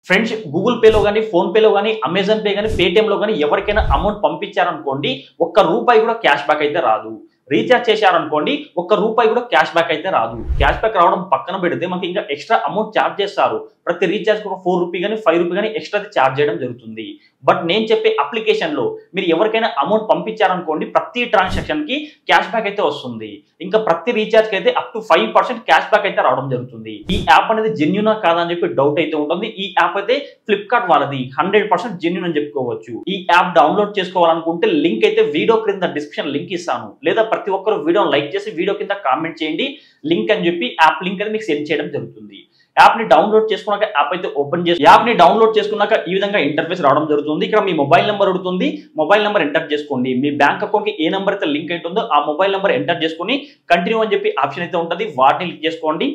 Friends Google పేలో గానీ phone పేలో గానీ అమెజాన్ పే గానీ పేటిఎం లో గానీ ఎవరికైనా అమౌంట్ పంపించారనుకోండి ఒక్క రూపాయి కూడా క్యాష్ బ్యాక్ అయితే రాదు. రీఛార్జ్ చేశారనుకోండి ఒక్క రూపాయి కూడా క్యాష్ బ్యాక్ అయితే రాదు. క్యాష్ బ్యాక్ రావడం పక్కన పెడితే మనకి ఇంకా ఎక్స్ట్రా అమౌంట్ ఛార్జ్ చేస్తారు. ప్రతి రీఛార్జ్ కు ఒక 4 రూపీ గానీ 5 రూపీ గానీ ఎక్స్ట్రా ఛార్జ్ చేయడం జరుగుతుంది. బట్ నేను చెప్పే అప్లికేషన్ లో మీరు ఎవరికైనా అమౌంట్ పంపించారనుకోండి ప్రతి ట్రాన్సాక్షన్ కి క్యాష్ బ్యాక్ అయితే వస్తుంది. ఇంకా ప్రతి రీఛార్జ్ కి అయితే అప్ టు 5% క్యాష్ బ్యాక్ అయితే రావడం జరుగుతుంది. ఈ యాప్ అనేది జెన్యూనా కాదా అని చెప్పి డౌట్ అయితే ఉంటుంది. ఈ యాప్ అయితే ఫ్లిప్కార్ట్ వాళ్ళది 100% జెన్యూన్ అని చెప్పుకోవచ్చు. ఈ యాప్ డౌన్లోడ్ చేసుకోవాలనుకుంటే లింక్ అయితే వీడియో క్రింద డిస్క్రిప్షన్ లింక్ ఇస్తాను. లేదా ప్రతి ఒక్కరు వీడియోని లైక్ చేసి వీడియో కింద కామెంట్ చేయండి లింక్ అని చెప్పి యాప్ లింక్ అయితే మీకు సెండ్ చేయడం జరుగుతుంది. యాప్ ని డౌన్లోడ్ చేసుకున్నాక యాప్ అయితే ఓపెన్ చేసి యాప్ ని డౌన్లోడ్ చేసుకున్నాక ఈ విధంగా ఇంటర్ఫేస్ రావడం జరుగుతుంది. ఇక్కడ మీ మొబైల్ నెంబర్ అడుగుతుంది. మొబైల్ నెంబర్ ఎంటర్ చేసుకోండి. మీ బ్యాంక్ అకౌంట్ కి ఏ నెంబర్ అయితే లింక్ అవుతుందో ఆ మొబైల్ నెంబర్ ఎంటర్ చేసుకుని కంటిన్యూ అని చెప్పి ఆప్షన్ అయితే ఉంటుంది. వాటిని క్లిక్ చేసుకోండి.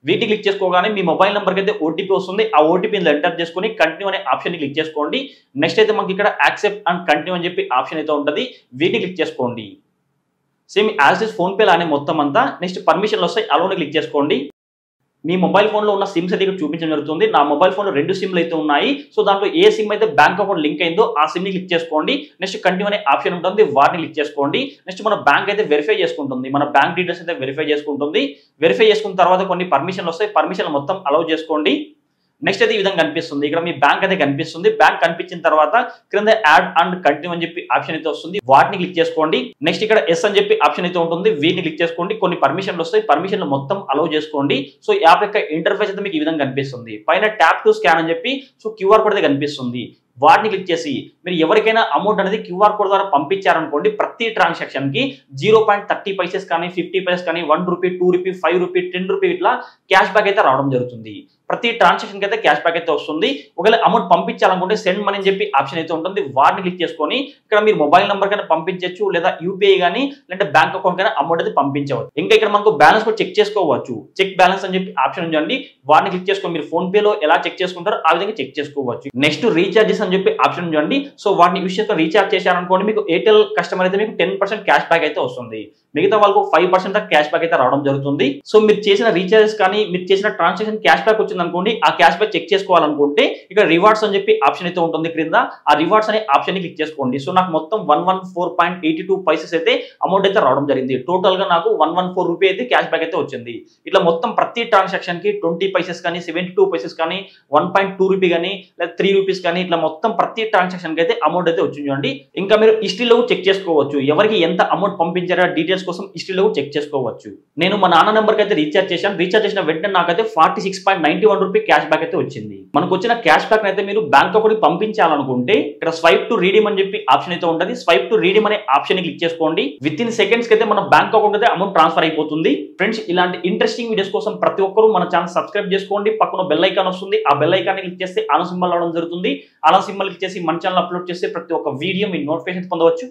వీటిని క్లిక్ చేసుకోగానే మీ మొబైల్ నెంబర్కి అయితే ఓటీపీ వస్తుంది. ఆ ఓటీపీని ఎంటర్ చేసుకుని కంటిన్యూ అనే ఆప్షన్ క్లిక్ చేసుకోండి. నెక్స్ట్ అయితే మనకి ఇక్కడ యాక్సెప్ట్ అండ్ కంటిన్యూ అని చెప్పి ఆప్షన్ అయితే ఉంటుంది. వీటిని క్లిక్ చేసుకోండి. Same as is phone pay లానే మొత్తం అంతా. నెక్స్ట్ పర్మిషన్లు వస్తాయి. అలోని క్లిక్ చేసుకోండి. మీ మొబైల్ ఫోన్ లో ఉన్న సిమ్స్ అయితే ఇక్కడ చూపించడం జరుగుతుంది. నా మొబైల్ ఫోన్ లో 2 సిమ్లు అయితే ఉన్నాయి. సో దాంట్లో ఏ సిమ్ అయితే బ్యాంక్ అకౌంట్ లింక్ అయిందో ఆ సిమ్ ని క్లిక్ చేసుకోండి. నెక్స్ట్ కంటిన్యూ అనే ఆప్షన్ ఉంటుంది. వాటిని క్లిక్ చేసుకోండి. నెక్స్ట్ మన బ్యాంక్ అయితే వెరిఫై చేసుకుంటుంది. మన బ్యాంక్ డీటెయిల్స్ అయితే వెరిఫై చేసుకుంటుంది. వెరిఫై చేసుకున్న తర్వాత కొన్ని పర్మిషన్లు వస్తాయి. పర్మిషన్లు మొత్తం అలౌ చేసుకోండి. నెక్స్ట్ అయితే ఈ విధంగా కనిపిస్తుంది. ఇక్కడ మీ బ్యాంక్ అయితే కనిపిస్తుంది. బ్యాంక్ కనిపించిన తర్వాత క్రింద యాడ్ అండ్ కంటిన్యూ అని చెప్పి ఆప్షన్ అయితే వస్తుంది. వాటిని క్లిక్ చేసుకోండి. నెక్స్ట్ ఇక్కడ ఎస్ అని చెప్పి ఆప్షన్ అయితే ఉంటుంది. వీటిని క్లిక్ చేసుకోండి. కొన్ని పర్మిషన్లు వస్తాయి. పర్మిషన్లు మొత్తం అలౌ చేసుకోండి. సో యాప్ యొక్క ఇంటర్ఫేస్ అయితే మీకు ఈ విధంగా కనిపిస్తుంది. పైన ట్యాప్ టు స్కాన్ అని చెప్పి సో క్యూఆర్ కోడ్ అయితే కనిపిస్తుంది. వాటిని క్లిక్ చేసి మీరు ఎవరికైనా అమౌంట్ అనేది క్యూఆర్ కోడ్ ద్వారా పంపించారనుకోండి ప్రతి ట్రాన్సాక్షన్ కి 0.30 పైసెస్ కానీ 50 పైసెస్ కానీ 1 రూపీ 2 రూపీ 5 రూపీ 10 రూపీ ఇట్లా క్యాష్ బ్యాక్ అయితే రావడం జరుగుతుంది. ప్రతి ట్రాన్సాక్షన్ కి అయితే క్యాష్ బ్యాక్ అయితే వస్తుంది. ఒకవేళ అమౌంట్ పంపించాలనుకుంటే సెండ్ మనీ అని చెప్పి ఆప్షన్ అయితే ఉంటుంది. వాటిని క్లిక్ చేసుకొని ఇక్కడ మీరు మొబైల్ నెంబర్ కైనా పంపించవచ్చు లేదా యూపీఐ కానీ లేదంటే బ్యాంక్ అకౌంట్ కైనా అమౌంట్ అయితే పంపించవచ్చు. ఇంకా ఇక్కడ మనకు బ్యాలెన్స్ కూడా చెక్ చేసుకోవచ్చు. చెక్ బ్యాలెన్స్ అని చెప్పి ఆప్షన్ ఉందండి. వాటిని క్లిక్ చేసుకొని మీరు ఫోన్ పే లో ఎలా చెక్ చేసుకుంటారో ఆ విధంగా చెక్ చేసుకోవచ్చు. నెక్స్ట్ రీఛార్జెస్ అని చెప్పి ఆప్షన్ ఉందండి. సో వాటిని యూస్ చేసుకొని రీఛార్జ్ చేశారనుకోండి మీకు ఎయిర్టెల్ కస్టమర్ అయితే మీకు 10% క్యాష్ బ్యాక్ అయితే వస్తుంది. మిగతా వాళ్ళకు 5% క్యాష్ బ్యాక్ అయితే రావడం జరుగుతుంది. సో మీరు చేసిన రీఛార్జెస్ కానీ మీరు చేసిన ట్రాన్సాక్షన్ క్యాష్ బ్యాక్ వచ్చింది అనుకోండి ఆ క్యాష్ బ్యాక్ చెక్ చేసుకోవాలనుకుంటే ఇక్కడ రివార్డ్స్ అని చెప్పి ఆప్షన్ అయితే ఉంటుంది. క్రింద ఆ రివార్డ్స్ అనే ఆప్షన్ ని క్లిక్ చేసుకోండి. సో నాకు మొత్తం 114.82 పైసెస్ అయితే అమౌంట్ అయితే రావడం జరిగింది. టోటల్ గా నాకు 114 రూపీ అయితే క్యాష్ బ్యాక్ అయితే వచ్చింది. ఇట్లా మొత్తం ప్రతి ట్రాన్సాక్షన్ కి 20 పైసెస్ కానీ 72 పైసెస్ కానీ 1.2 రూపీ కానీ లేదా 3 రూపీస్ కానీ ఇట్లా మొత్తం ప్రతి ట్రాన్సాక్షన్ కి అయితే అమౌంట్ అయితే వచ్చింది చూడండి. ఇంకా మీరు హిస్టరీలో చెక్ చేసుకోవచ్చు. ఎవరికి ఎంత అమౌంట్ పంపించారో డీటెయిల్స్ కోసం హిస్టరీలో చెక్ చేసుకోవచ్చు. నేను మా నాన్న నెంబర్కి అయితే రీఛార్జ్ చేశాను. రీఛార్జ్ చేసిన వెంటనే నాకైతే 46.91 రూపీ క్యాష్ బ్యాక్ అయితే వచ్చింది. మనకు వచ్చిన క్యాష్ బ్యాక్ అయితే మీరు బ్యాంక్ అకౌంట్ పంపించాలనుకుంటే ఇక్కడ స్వైప్ టు రీడీమ్ అని చెప్పి ఆప్షన్ అయితే ఉంటుంది. స్వైప్ టు రీడీమ్ అనే ఆప్షన్ ని క్లిక్ చేసుకోండి. విత్ ఇన్ సెకండ్స్ కి అయితే మన బ్యాంక్ అకౌంట్ అయితే అమౌంట్ ట్రాన్స్ఫర్ అయిపోతుంది. ఫ్రెండ్స్ ఇలాంటి ఇంట్రెస్టింగ్ వీడియోస్ కోసం ప్రతి ఒక్కరు మన ఛానల్ సబ్స్క్రైబ్ చేసుకోండి. పక్కన బెల్ ఐకాన్ వస్తుంది. ఆ బెల్ ఐకాన్ ని క్లిక్ చేస్తే ఆల్ సింబల్ రావడం జరుగుతుంది. ఆల్ సింబల్ క్లిక్ చేసి మన ఛానల్ అప్లోడ్ చేస్తే ప్రతి ఒక్క వీడియో మీ నోటిఫికేషన్ పొందవచ్చు.